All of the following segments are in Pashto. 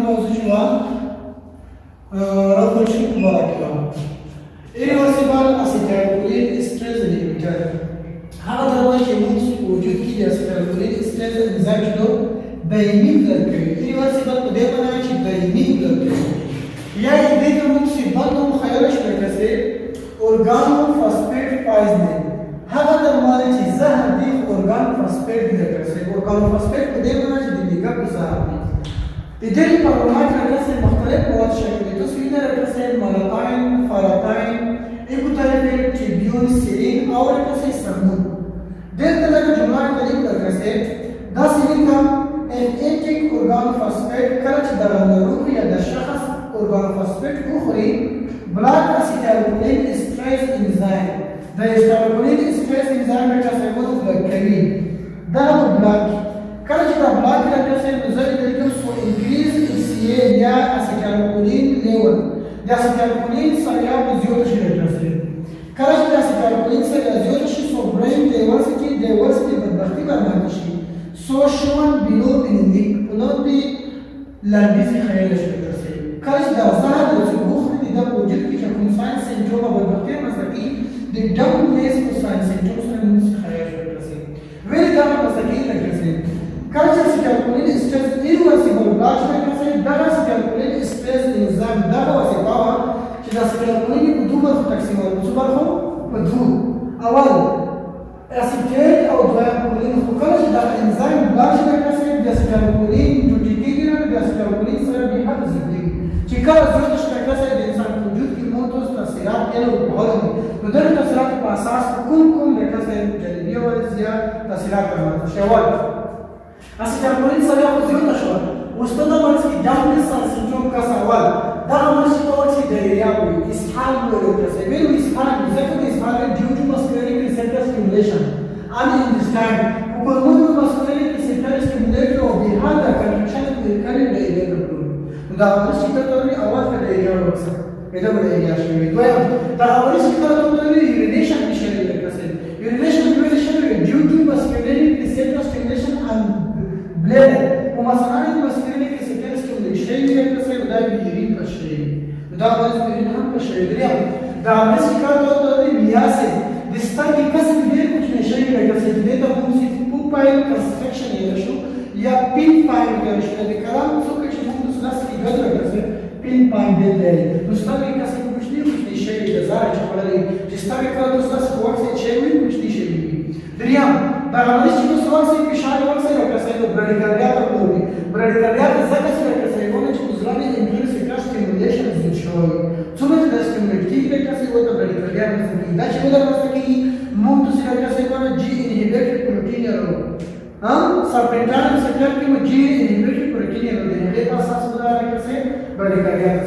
موضوع revolution baraka irreversible acetylcholine stress inhibitor هذا دواء يموت وجود كده acetylcholine stress enzyme له دايمي بلاد irreversible دايما عايش دايمي بلاد या इधर मुझसे बंद खयालश करके organo phosphate poisoning هذا المرض زهر دي organo phosphate करके organo phosphate को देखना चाहिए का प्रसार इधर परमाणु करके मुख्तलिफ مواد شامل तो सीधे करके मलाटाइन फाराटाइन एबुटाइल ट्रिब्यून सीरीन और करके समूह देर तरह का जुमला करीब करके 10 का एंटीक organo phosphate करके दराना रूह या दशखस organo phosphate أخرى black acetylcholine stress enzyme. The acetylcholine stress enzyme يتسمى بالكريم. ده هو black. كانت black يتسمى بذلك to increase الCA يا acetylcholine level. The acetylcholine سريع بزيادة الجسد. كانت acetylcholine سريع زيادة so brain diversity بالترتيب المنتشي. So shown below بنودي ونودي لندي خيال الجسد. كاش دا زهر وسبوخ دي وجود في شكل ساين سيندروم بالبكتيريا مسكي دي دبل بليس ساين سيندروم ساين خيال الجسد وين دا مسكي الجسد كاش acetylcholine stress irreversible بلاش الجسد دا acetylcholine stress enzyme دا هو سببه كده acetylcholine بدون تقسيم وصبره بدون اول اسيتيت او دايكولين كاش دا انزيم بلاش الجسد دا acetylcholine جوجيتيجر دا acetylcholine سبب بحد زبدي Jika زوجة شكلها الإنسان وجود كيموتوس تأثيرات إلى البعد ندر تأثيرات بأساس كم لكسر جانبية والزيادة تأثيرات كمان شوال. acetylcholine سريع وزيادة شوال. واستخدم في دم السندروم كسوال. ده أمر شتوال في ديريابي إسحاق ولوكسر. بينو إسحاق بذكر إسحاق due to muscular receptor stimulation. أنا understand. وكل muscular receptor stimulator وبهذا connection بالكلام لإلى دا اولش کتوري اواز ته ایریا ورسه اته بل ایریا شوی دویم دا اولش کتوري urination نشي لکسه urination شوی due to muscular receptor stimulation and bladder ومثلا muscular receptor stimulation لکسه دا یورین پشي دا اولش یورین هم پشي دریم دا اولش کتوري میاسه دستګي کسب ډیر کچھ نشي لکسه دې ته موږ پوپایل کنسترکشن یې شو یا پین پایل کې شو د کلام څو ناس في قدر كذا بين باين بالليل مستوي كذا مش شيء جزاء شغله تستوي كذا ناس وقت شيء مش شيء دريام بعملش كذا وقت في شهر وقت كذا براديكاليات أقولي براديكاليات الزكاة كذا يقول لك مزرعة الإنجليز في كاش ستيموليشن زين شوي ثم تدرس ستيموليتيف كذا يقول لك براديكاليات مثلا ده شيء ده مثلا كي ممكن تصير كذا يقول جي إنهبيتر بروتين يرو سبريتان سكر की मुझे inhibitory protein है मेरे पास सांस बना रहे से बड़ी कार्य है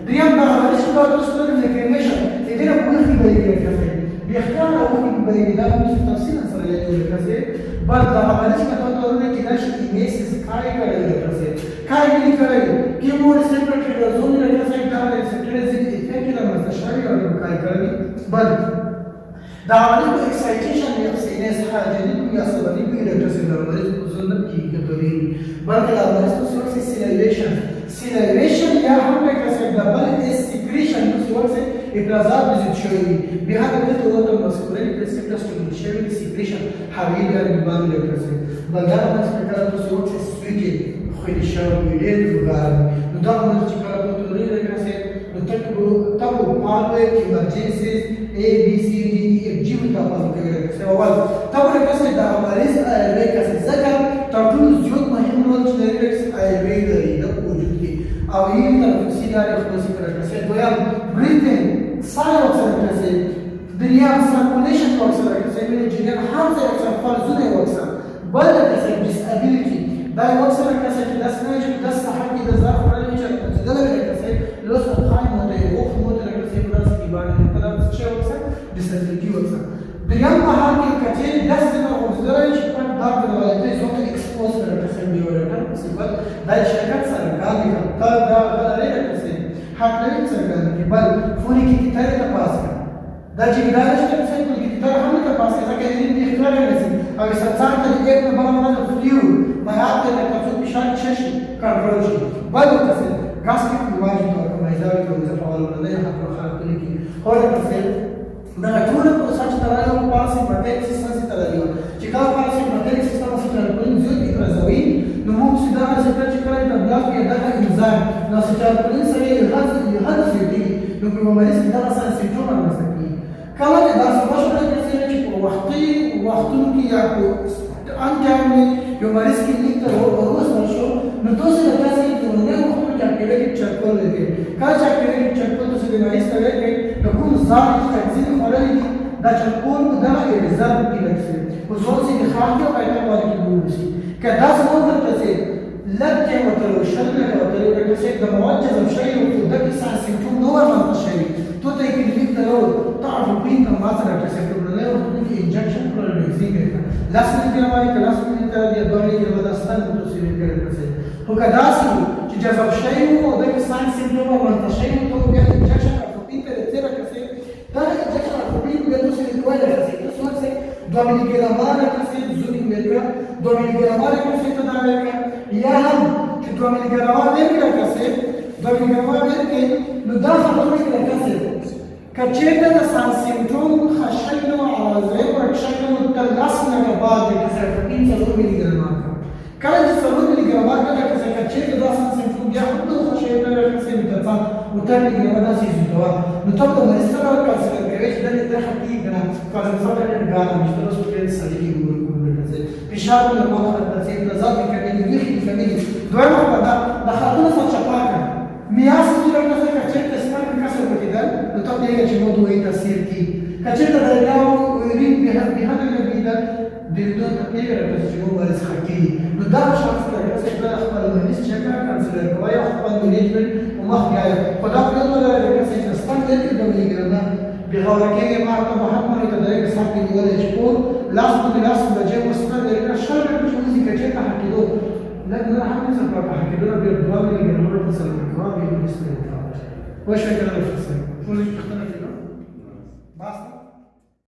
دريم بقى معلش بقى تصدر الانفلاميشن ايدينا بقول في بالي كذا بيختار او في بالي ده مش تفصيل سريع كذا بعد ده معلش كده تقول لك كده ايميسس كاي كذا كاي دي كده كيمو ريسبتور كده زون كذا كده ريسبتورز افكت لما تشاري ولا كاي كده بعد ده عمليه اكسايتيشن يحصل ناس حاجه دي يحصل دي بيرتسل المريض وزن كي كدوري بعد كده المريض توصل سيليريشن يا هم كسر دبل السكريشن توصل افرازات بزيتشوي بهذا الوقت المسؤولين ريسبتور ستيميوليشن سكريشن حوالي البان لكسر بدل ما تفكر توصل سويتي خليشان بيرد وغار نضع من الشكل التطوري لكسر نتابع pathway emergencies A B C D E F G وتابع كسر أول طبعا كسر ده مريض لكسر ذكر تطور زيوت مهم رول شليركس أيبيدري ده وجودي أو يمكن تفسير خلاصي كسر دوام breathing صار وصل كسر دريام circulation وصل كسر من الجنين حمزة وصل فرزونة وصل بعد كسر disability ده وصل كسر ده سناج ده صحة ده ظرف ولا يجي ده لا كسر لوس الخاين مودي وقت مودي كسر ده سكيبان كده شيء وصل disability وصل دريام بحال كتير ده سنة وصل شكل دار الوالدين زوج expose كسر بيورنا كسر ده شركات سرقة ده غير كسر حقلين سرقة بل فوني كتير تباسك ده جيدار اشتغل سيكون كتير هم تباسك إذا كان يختار الناس أو يستطيع أن يكون بعض الفليو ما يعطي لك تفوق بشكل شاشي كاربولوجي بل تصل غاسكت واجب او ميزان او زفاول ولا حق خلق لك هو تصل دا ټول پروسه چې ترایو پالسي مټیک سیستم چې ترایو چې دا پالسي مټیک سیستم چې ترایو زیات اترازوي نو موږ سیده چې کله د بلاک کې دا انزایم نو چې ترایو سره یې هدف دی نو په مریض کې دا سره سیمټوم رامنځته کیږي کله چې دا سبا شوه چې په وختونو کې یا په ان ټایم یو مریض کې لیک ته ورسول شو نو دوی د تاسو د نوو وختونو کې اکټیویټ چک کول دي کله چې اکټیویټ چک کول تاسو د مریض ته وایي نو کوم ځای چې تنظیم خورلې دي دا چک کول دا ریزرو کې لګسي او ځوځي د خاطر او ایته باندې کې ګورسي کدا څنګه ورته چې لکه وتلو شرکه وتلو د څه د موجه شي او د کیسه سیمټوم نو ورته شي ته ته کې لیک ته تعرف بين ما ترى تسبب له وتدي انجكشن كل زينه لازم كلامي كلاس من ترى دوالي كذا استن تصير كذا هو كداسي چې جذب شي او د ساينس سيمټوم ورته شي ته بیا انجكشن بين ترى كذا دا انجكشن بين بیا تصير دوالي كذا څه څه 2 ملي ګرام کسي زونی ورکا 2 ملي ګرام کسي ته دا ورکا یا هم چې 2 ملي ګرام ورکا کسي 2 ملي ګرام ورکا نو دا خطر کې کسي کچېته د سان سیمټوم خشنو عوازې ورکشنو تلاسنه بعد د سرټین 4 ملي ګرام کله چې 4 ملي ګرام کسي کچېته د سان سیمټوم بیا هم د خشنو کسي متفا وتر ملي ګرام د سې دوا نو ته د مستر کسي کوي چې د حقیقي ګرام کله څه د ګرام مشترک سټوډنټ سړي ګورل فشار له مخه د څه د ذات کې د ویخي فاميلي دوه دا د خاطر څخه چپاکه میاس چې راځي کچېته سپک کسر وکیدل نو ته دې چې موضوعي تاثیر کی کچېته درګاو ویرین به هغه لګیدل د دوه تقریبا راځي چې مریض حقيقي نو دا شخص چې خپل مریض چیک کړي کوي خپل مینجمنت او مخکې خدا په دې لپاره چې سپک دې د ویګرنا بغوركيه مع طبعات ما يتدرج صاحب ولا يشكور لازم بجي مستند لك الشرع مش موزي كجيت حكيدو لكن انا حكيت سبب حكيدو بالدوام اللي جنبه تصل بالدوام اللي بيستند واش فكره الفلسفه شو اللي تختلف فيه بس